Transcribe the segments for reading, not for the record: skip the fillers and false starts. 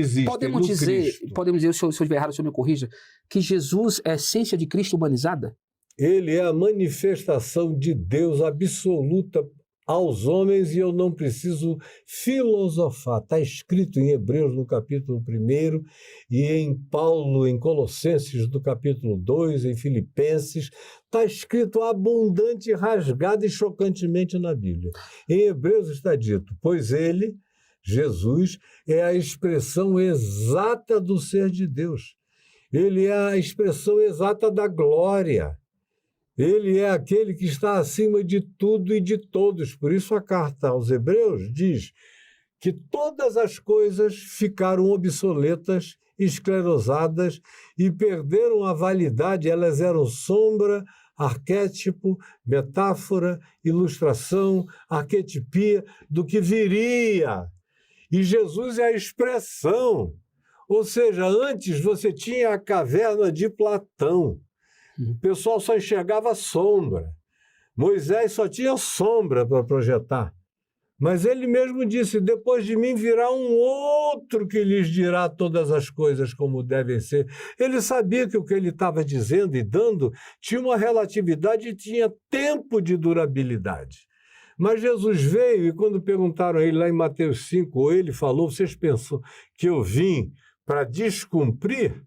existem Podemos no dizer, Cristo. se eu estiver errado, o senhor me corrija, que Jesus é a essência de Cristo humanizada? Ele é a manifestação de Deus absoluta aos homens e eu não preciso filosofar. Está escrito em Hebreus no capítulo 1 e em Paulo, em Colossenses no capítulo 2, em Filipenses. Está escrito abundante, rasgado e chocantemente na Bíblia. Em Hebreus está dito, pois ele, Jesus, é a expressão exata do ser de Deus. Ele é a expressão exata da glória. Ele é aquele que está acima de tudo e de todos. Por isso a carta aos Hebreus diz que todas as coisas ficaram obsoletas, esclerosadas e perderam a validade. Elas eram sombra, arquétipo, metáfora, ilustração, arquetipia do que viria. E Jesus é a expressão. Ou seja, antes você tinha a caverna de Platão. O pessoal só enxergava sombra. Moisés só tinha sombra para projetar. Mas ele mesmo disse, depois de mim virá um outro que lhes dirá todas as coisas como devem ser. Ele sabia que o que ele estava dizendo e dando tinha uma relatividade e tinha tempo de durabilidade. Mas Jesus veio e quando perguntaram a ele lá em Mateus 5, ele falou, vocês pensam que eu vim para descumprir?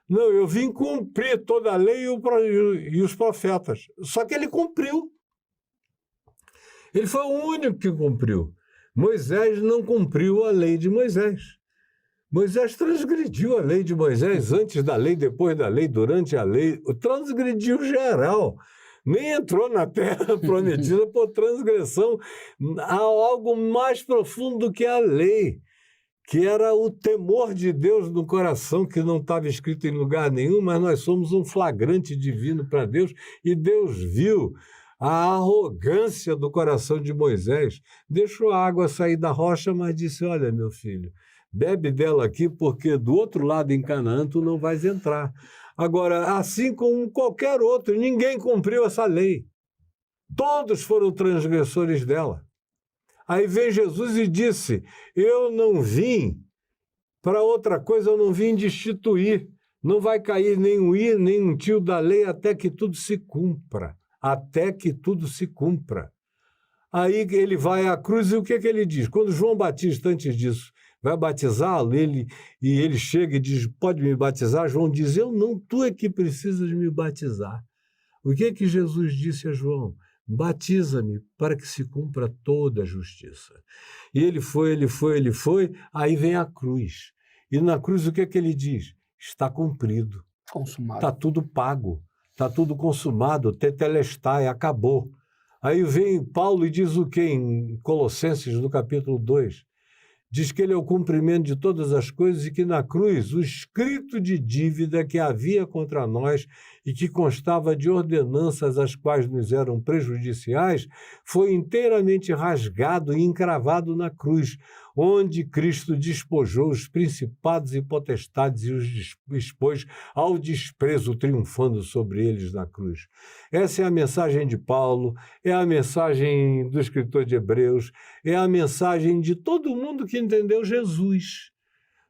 Não, eu vim cumprir toda a lei e os profetas. Só que ele cumpriu. Ele foi o único que cumpriu. Moisés não cumpriu a lei de Moisés. Moisés transgrediu a lei de Moisés antes da lei, depois da lei, durante a lei. Transgrediu geral. Nem entrou na terra prometida por transgressão. Há algo mais profundo do que a lei, que era o temor de Deus no coração, que não estava escrito em lugar nenhum, mas nós somos um flagrante divino para Deus, e Deus viu a arrogância do coração de Moisés. Deixou a água sair da rocha, mas disse, olha, meu filho, bebe dela aqui, porque do outro lado em Canaã tu não vais entrar. Agora, assim como qualquer outro, ninguém cumpriu essa lei. Todos foram transgressores dela. Aí vem Jesus e disse, eu não vim para outra coisa, eu não vim destituir. Não vai cair nem um i, nem um tio da lei até que tudo se cumpra. Até que tudo se cumpra. Aí ele vai à cruz e o que é que ele diz? Quando João Batista, antes disso, vai batizá-lo, ele chega e diz, pode me batizar? João diz, eu não, tu é que precisas me batizar. O que é que Jesus disse a João? Batiza-me para que se cumpra toda a justiça. E ele foi, aí vem a cruz. E na cruz o que é que ele diz? Está cumprido. Consumado. Está tudo pago, está tudo consumado, tetelestai, acabou. Aí vem Paulo e diz o quê em Colossenses, no capítulo 2? Diz que ele é o cumprimento de todas as coisas e que na cruz o escrito de dívida que havia contra nós e que constava de ordenanças as quais nos eram prejudiciais foi inteiramente rasgado e encravado na cruz, onde Cristo despojou os principados e potestades e os expôs ao desprezo, triunfando sobre eles na cruz. Essa é a mensagem de Paulo, é a mensagem do escritor de Hebreus, é a mensagem de todo mundo que entendeu Jesus.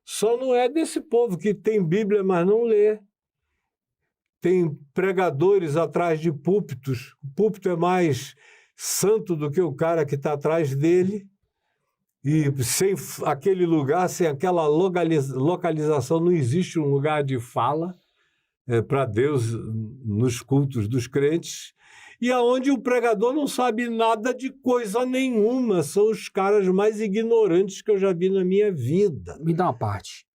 Só não é desse povo que tem Bíblia, mas não lê. Tem pregadores atrás de púlpitos. O púlpito é mais santo do que o cara que está atrás dele. E sem aquele lugar, sem aquela localização, não existe um lugar de fala para Deus nos cultos dos crentes. E aonde o pregador não sabe nada de coisa nenhuma. São os caras mais ignorantes que eu já vi na minha vida. Me dá uma parte.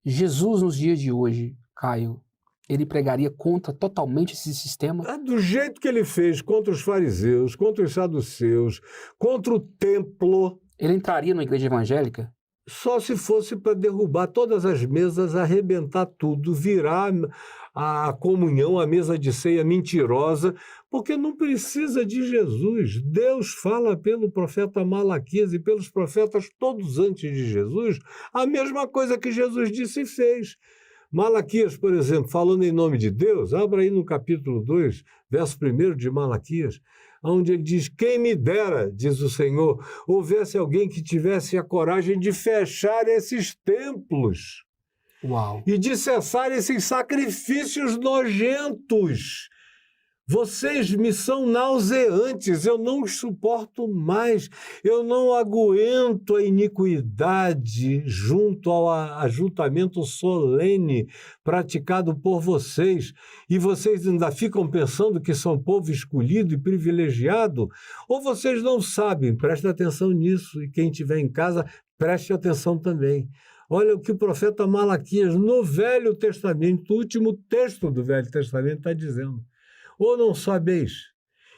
Jesus, nos dias de hoje, Caio, ele pregaria contra totalmente esse sistema? Do jeito que ele fez contra os fariseus, contra os saduceus, contra o templo. Ele entraria numa igreja evangélica? Só se fosse para derrubar todas as mesas, arrebentar tudo, virar a comunhão, a mesa de ceia mentirosa, porque não precisa de Jesus. Deus fala pelo profeta Malaquias e pelos profetas todos antes de Jesus a mesma coisa que Jesus disse e fez. Malaquias, por exemplo, falando em nome de Deus, abra aí no capítulo 2, verso 1 de Malaquias. onde ele diz: quem me dera, diz o Senhor, houvesse alguém que tivesse a coragem de fechar esses templos Uau. e de cessar esses sacrifícios nojentos. Vocês me são nauseantes, eu não os suporto mais, eu não aguento a iniquidade junto ao ajuntamento solene praticado por vocês, e vocês ainda ficam pensando que são povo escolhido e privilegiado? Ou vocês não sabem? Preste atenção nisso, e quem estiver em casa, preste atenção também. Olha o que o profeta Malaquias, no Velho Testamento, o último texto do Velho Testamento, está dizendo. Ou não sabeis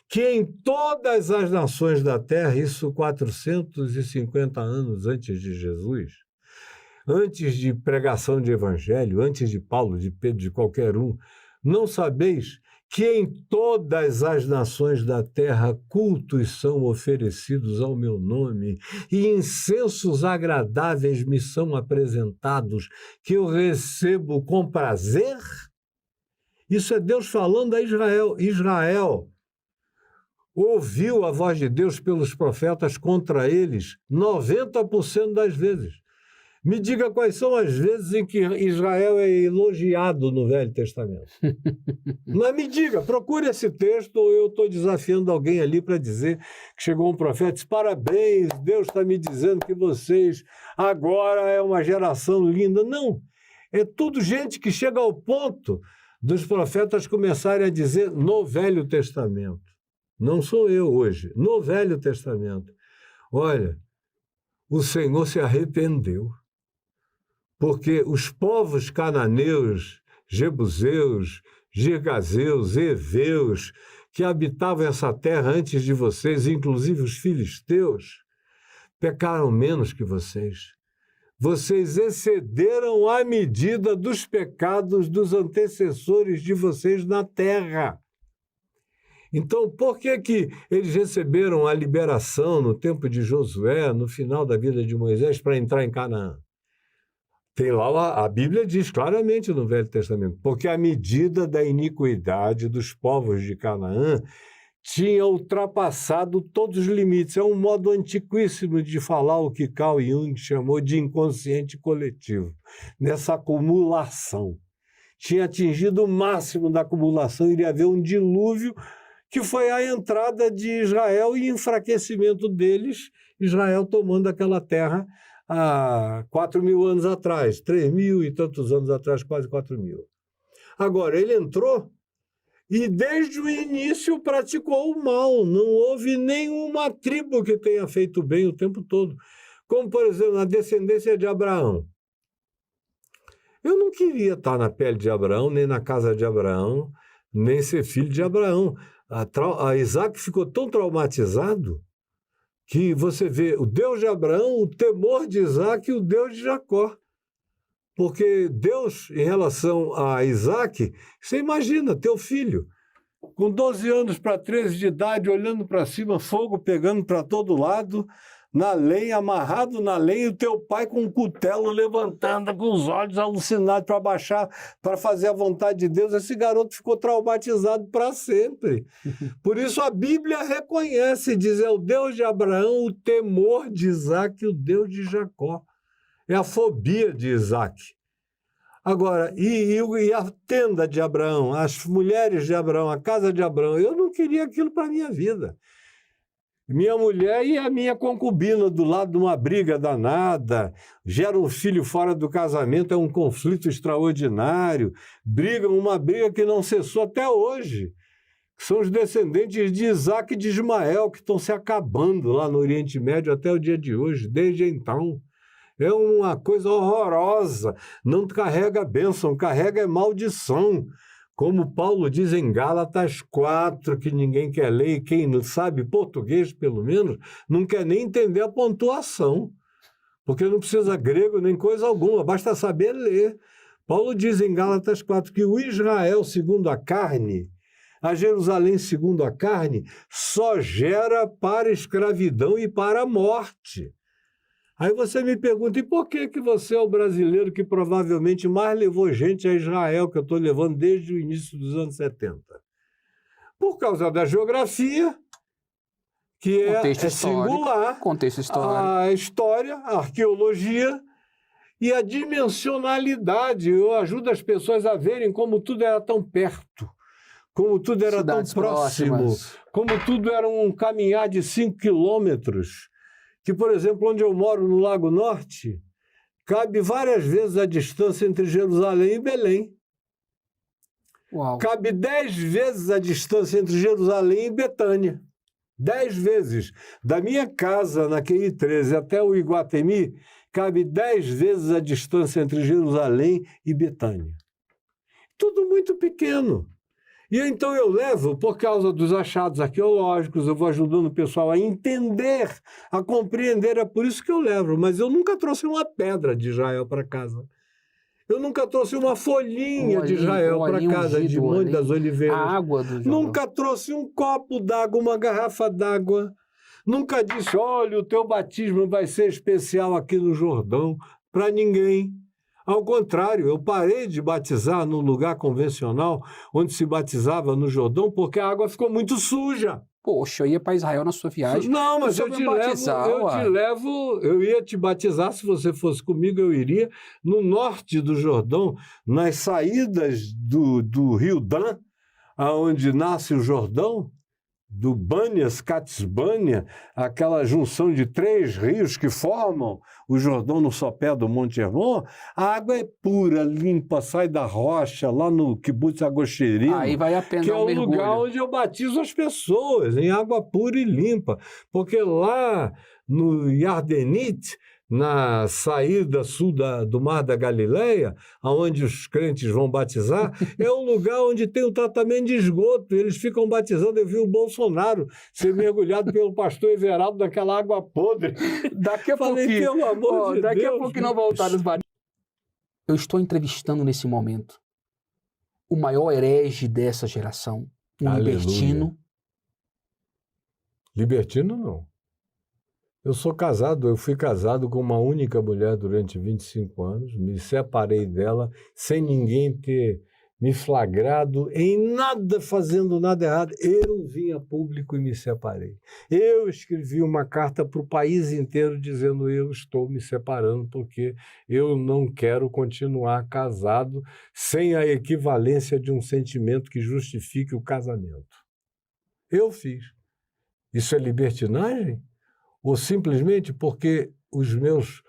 que em todas as nações da terra, isso 450 anos antes de Jesus, antes de pregação de evangelho, antes de Paulo, de Pedro, de qualquer um, não sabeis que em todas as nações da terra cultos são oferecidos ao meu nome e incensos agradáveis me são apresentados, que eu recebo com prazer? Isso é Deus falando a Israel. Israel ouviu a voz de Deus pelos profetas contra eles 90% das vezes. Me diga quais são as vezes em que Israel é elogiado no Velho Testamento. Mas me diga, procure esse texto, ou eu estou desafiando alguém ali para dizer que chegou um profeta e disse: parabéns, Deus está me dizendo que vocês agora é uma geração linda. Não, é tudo gente que chega ao ponto dos profetas começarem a dizer no Velho Testamento. Não sou eu hoje, no Velho Testamento. Olha, o Senhor se arrependeu, porque os povos cananeus, jebuseus, girgazeus, heveus, que habitavam essa terra antes de vocês, inclusive os filisteus, pecaram menos que vocês. Vocês excederam a medida dos pecados dos antecessores de vocês na terra. Então, por que eles receberam a liberação no tempo de Josué, no final da vida de Moisés, para entrar em Canaã? Tem lá, a Bíblia diz claramente no Velho Testamento, porque a medida da iniquidade dos povos de Canaã tinha ultrapassado todos os limites. É um modo antiquíssimo de falar o que Carl Jung chamou de inconsciente coletivo, nessa acumulação. Tinha atingido o máximo da acumulação, iria haver um dilúvio, que foi a entrada de Israel e enfraquecimento deles, Israel tomando aquela terra há 4.000 anos atrás, 3.000 e tantos anos atrás, quase 4.000. Agora, ele entrou e desde o início praticou o mal. Não houve nenhuma tribo que tenha feito bem o tempo todo. Como, por exemplo, a descendência de Abraão. Eu não queria estar na pele de Abraão, nem na casa de Abraão, nem ser filho de Abraão. A Isaac ficou tão traumatizado que você vê o Deus de Abraão, o temor de Isaac e o Deus de Jacó. Porque Deus, em relação a Isaac, você imagina, teu filho, com 12 anos para 13 de idade, olhando para cima, fogo pegando para todo lado, na lenha, amarrado na lenha, e o teu pai com um cutelo levantando, com os olhos alucinados para baixar, para fazer a vontade de Deus. Esse garoto ficou traumatizado para sempre. Por isso a Bíblia reconhece, diz, é o Deus de Abraão, o temor de Isaac e o Deus de Jacó. É a fobia de Isaac. Agora, e a tenda de Abraão, as mulheres de Abraão, a casa de Abraão, eu não queria aquilo para a minha vida. Minha mulher e a minha concubina do lado de uma briga danada, gera um filho fora do casamento, é um conflito extraordinário, brigam, uma briga que não cessou até hoje. São os descendentes de Isaac e de Ismael que estão se acabando lá no Oriente Médio até o dia de hoje, desde então. É uma coisa horrorosa, não carrega bênção, carrega maldição. Como Paulo diz em Gálatas 4, que ninguém quer ler, e quem não sabe português, pelo menos, não quer nem entender a pontuação, porque não precisa grego nem coisa alguma, basta saber ler. Paulo diz em Gálatas 4 que o Israel segundo a carne, a Jerusalém segundo a carne, só gera para escravidão e para a morte. Aí você me pergunta, e por que você é o brasileiro que provavelmente mais levou gente a Israel, que eu estou levando desde o início dos anos 70? Por causa da geografia que Contexto é histórico, singular, contexto histórico. a história, a arqueologia e a dimensionalidade. Eu ajudo as pessoas a verem como tudo era tão perto, como tudo era Cidades tão próximo, próximas. como tudo era um caminhar de 5 quilômetros. Que, por exemplo, onde eu moro, no Lago Norte, cabe várias vezes a distância entre Jerusalém e Belém. Uau. Cabe 10 vezes a distância entre Jerusalém e Betânia. 10 vezes. Da minha casa, na QI 13, até o Iguatemi, cabe 10 vezes a distância entre Jerusalém e Betânia. Tudo muito pequeno. E então eu levo, por causa dos achados arqueológicos, eu vou ajudando o pessoal a entender, a compreender, é por isso que eu levo. Mas eu nunca trouxe uma pedra de Israel para casa. Eu nunca trouxe uma folhinha de Israel para casa, de Monte das Oliveiras. A água do Jordão. Nunca trouxe um copo d'água, uma garrafa d'água. Nunca disse, olha, o teu batismo vai ser especial aqui no Jordão, para ninguém. Ao contrário, eu parei de batizar no lugar convencional, onde se batizava no Jordão, porque a água ficou muito suja. Poxa, eu ia para Israel na sua viagem. Não, mas eu ia te batizar, se você fosse comigo, eu iria no norte do Jordão, nas saídas do Rio Dan, aonde nasce o Jordão, do Bânias, Cates-Bânia, aquela junção de 3 rios que formam o Jordão no sopé do Monte Hermon, a água é pura, limpa, sai da rocha, lá no Kibbutz Agosheri, Aí vai a pena que é o mergulho. lugar onde eu batizo as pessoas, em água pura e limpa. Porque lá no Yardenit, na saída sul do Mar da Galileia, onde os crentes vão batizar, é um lugar onde tem o tratamento de esgoto. Eles ficam batizando. Eu vi o Bolsonaro ser mergulhado pelo pastor Everaldo naquela água podre. Daqui a Falei, pouquinho, pelo amor de daqui Deus. a pouquinho não voltar os bares. Eu estou entrevistando nesse momento o maior herege dessa geração, um Aleluia. libertino. Libertino, não. Eu sou casado, eu fui casado com uma única mulher durante 25 anos, me separei dela sem ninguém ter me flagrado em nada, fazendo nada errado. Eu vim a público e me separei. Eu escrevi uma carta para o país inteiro dizendo eu estou me separando porque eu não quero continuar casado sem a equivalência de um sentimento que justifique o casamento. Eu fiz. Isso é libertinagem? Ou simplesmente porque os meus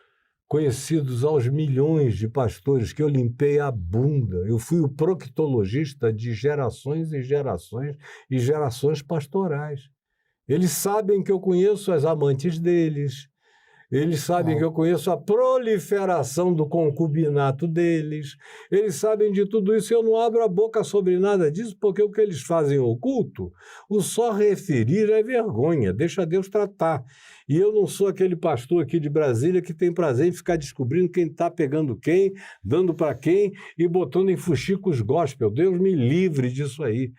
conhecidos aos milhões de pastores que eu limpei a bunda, eu fui o proctologista de gerações e gerações e gerações pastorais. Eles sabem que eu conheço as amantes deles, eles sabem que eu conheço a proliferação do concubinato deles, eles sabem de tudo isso. Eu não abro a boca sobre nada disso, porque o que eles fazem oculto, o só referir é vergonha, deixa Deus tratar. E eu não sou aquele pastor aqui de Brasília que tem prazer em ficar descobrindo quem está pegando quem, dando para quem e botando em fuxicos gospel. Deus me livre disso aí.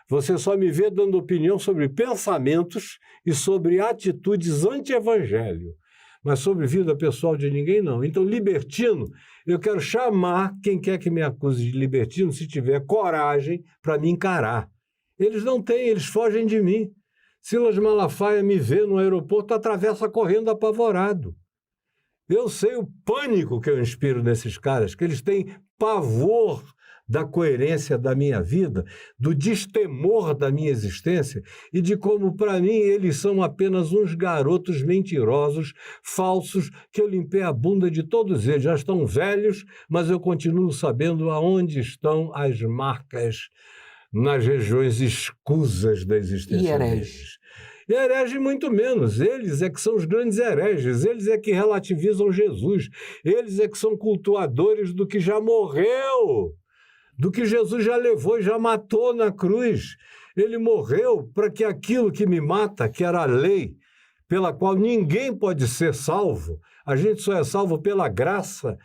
Você só me vê dando opinião sobre pensamentos e sobre atitudes anti-evangelho. Mas sobre vida pessoal de ninguém, não. Então, libertino, eu quero chamar quem quer que me acuse de libertino, se tiver coragem, para me encarar. Eles não têm, eles fogem de mim. Silas Malafaia me vê no aeroporto, atravessa correndo apavorado. Eu sei o pânico que eu inspiro nesses caras, que eles têm pavor da coerência da minha vida, do destemor da minha existência e de como, para mim, eles são apenas uns garotos mentirosos, falsos, que eu limpei a bunda de todos eles. Já estão velhos, mas eu continuo sabendo aonde estão as marcas nas regiões escusas da existência E herege? deles. E herege muito menos. Eles é que são os grandes hereges, eles é que relativizam Jesus, eles é que são cultuadores do que já morreu, do que Jesus já levou e já matou na cruz. Ele morreu para que aquilo que me mata, que era a lei, pela qual ninguém pode ser salvo, a gente só é salvo pela graça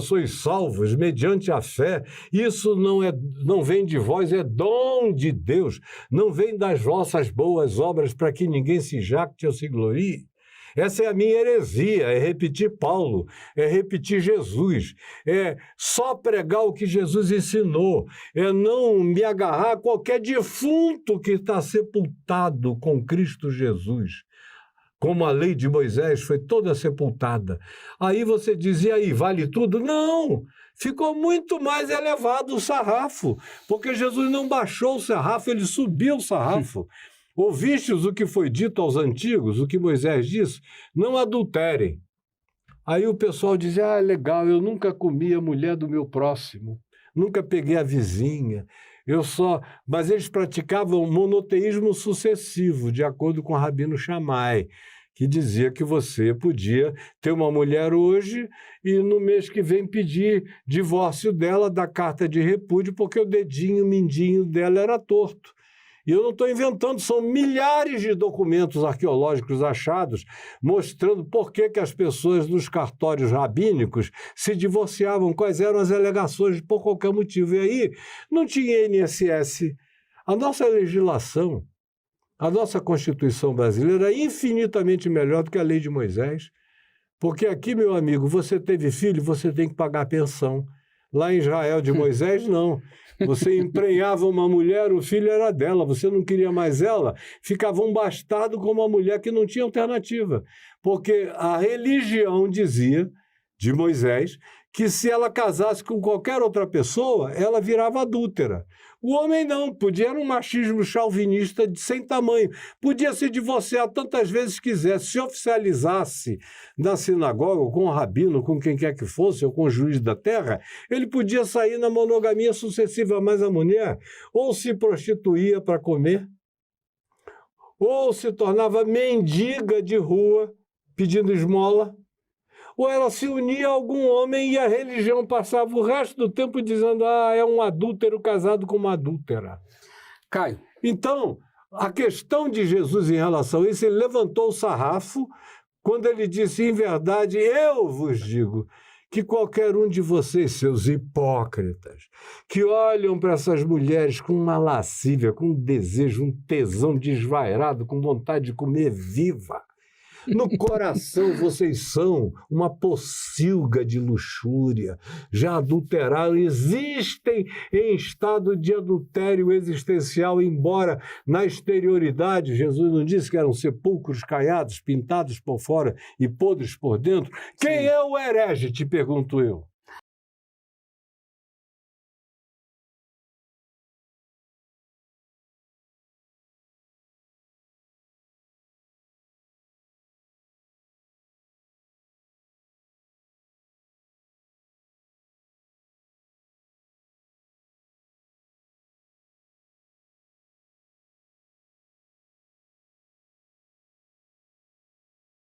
sois salvos, mediante a fé. Isso não vem de vós, é dom de Deus. Não vem das vossas boas obras para que ninguém se jacte ou se glorie. Essa é a minha heresia, é repetir Paulo, é repetir Jesus, é só pregar o que Jesus ensinou, é não me agarrar a qualquer defunto que está sepultado com Cristo Jesus. Como a lei de Moisés foi toda sepultada. Aí você diz, e aí, vale tudo? Não! Ficou muito mais elevado o sarrafo, porque Jesus não baixou o sarrafo, ele subiu o sarrafo. Ouvistes o que foi dito aos antigos, o que Moisés disse? Não adulterem. Aí o pessoal diz, legal, eu nunca comi a mulher do meu próximo, nunca peguei a vizinha, Mas eles praticavam monoteísmo sucessivo, de acordo com o Rabino Shammai, que dizia que você podia ter uma mulher hoje e no mês que vem pedir divórcio dela, dar carta de repúdio, porque o dedinho mindinho dela era torto. E eu não estou inventando, são milhares de documentos arqueológicos achados mostrando por que as pessoas nos cartórios rabínicos se divorciavam, quais eram as alegações por qualquer motivo. E aí não tinha INSS. A nossa legislação, a nossa Constituição brasileira é infinitamente melhor do que a lei de Moisés, porque aqui, meu amigo, você teve filho, você tem que pagar pensão. Lá em Israel de Moisés, não. Você emprenhava uma mulher, o filho era dela, você não queria mais ela, ficava um bastardo com uma mulher que não tinha alternativa. Porque a religião dizia, de Moisés, que se ela casasse com qualquer outra pessoa, ela virava adúltera. O homem não, podia, era um machismo chauvinista sem tamanho, podia se divorciar tantas vezes quisesse, se oficializasse na sinagoga, com o rabino, com quem quer que fosse, ou com o juiz da terra, ele podia sair na monogamia sucessiva, mas a mulher ou se prostituía para comer, ou se tornava mendiga de rua, pedindo esmola, ou ela se unia a algum homem e a religião passava o resto do tempo dizendo é um adúltero casado com uma adúltera. Caio. Então, a questão de Jesus em relação a isso, ele levantou o sarrafo quando ele disse, em verdade, eu vos digo que qualquer um de vocês, seus hipócritas, que olham para essas mulheres com uma lascívia, com um desejo, um tesão desvairado, com vontade de comer viva, no coração vocês são uma pocilga de luxúria, já adulteraram, existem em estado de adultério existencial, embora na exterioridade, Jesus não disse que eram sepulcros caiados, pintados por fora e podres por dentro. Quem é o herege, te pergunto eu?